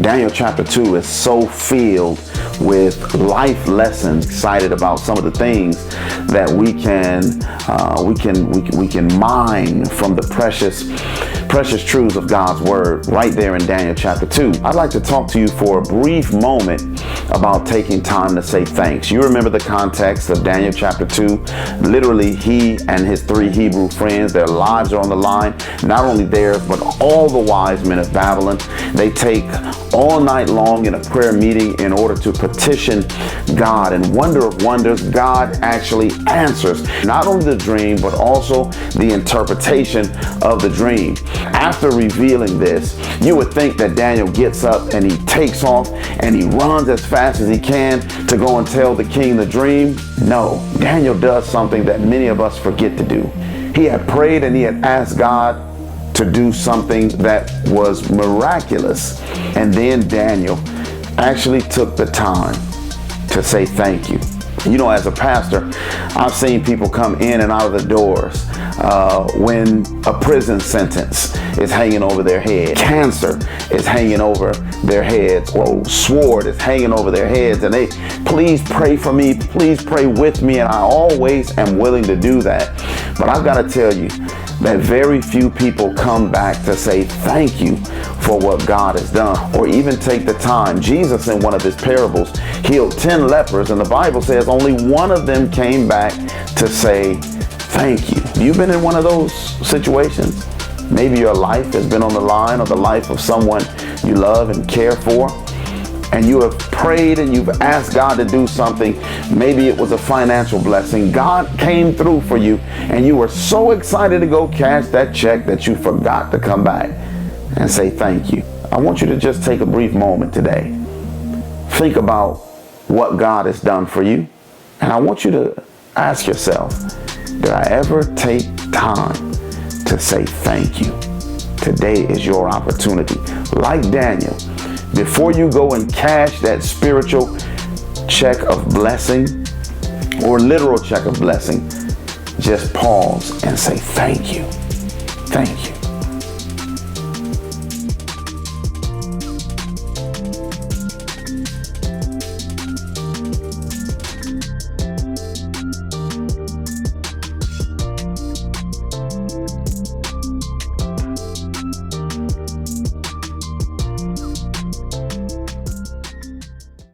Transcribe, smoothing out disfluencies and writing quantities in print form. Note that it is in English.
Daniel chapter 2 is so filled with life lessons. Excited about some of the things that we can mine from the precious truths of God's word right there in Daniel chapter 2. I'd like to talk to you for a brief moment about taking time to say thanks. You remember the context of Daniel chapter 2. Literally, he and his 3 Hebrew friends, their lives are on the line. Not only theirs, but all the wise men of Babylon. They take all night long in a prayer meeting in order to petition God. And wonder of wonders, God actually answers not only the dream, but also the interpretation of the dream. After revealing this, you would think that Daniel gets up and he takes off and he runs as fast as he can to go and tell the king the dream. No, Daniel does something that many of us forget to do. He had prayed and he had asked God to do something that was miraculous. And then Daniel actually took the time to say thank you. You know, as a pastor, I've seen people come in and out of the doors when a prison sentence is hanging over their head, cancer is hanging over their heads, or sword is hanging over their heads, and they, please pray for me, please pray with me, and I always am willing to do that. But I've got to tell you that very few people come back to say thank you for what God has done, or even take the time. Jesus, in one of his parables, healed 10 lepers, and the Bible says only one of them came back to say thank you. You've been in one of those situations? Maybe your life has been on the line, or the life of someone you love and care for, and you have prayed and you've asked God to do something. Maybe it was a financial blessing. God came through for you, and you were so excited to go cash that check that you forgot to come back and say thank you. I want you to just take a brief moment today. Think about what God has done for you, and I want you to ask yourself, did I ever take time to say thank you? Today is your opportunity. Like Daniel, before you go and cash that spiritual check of blessing or literal check of blessing, just pause and say thank you. Thank you.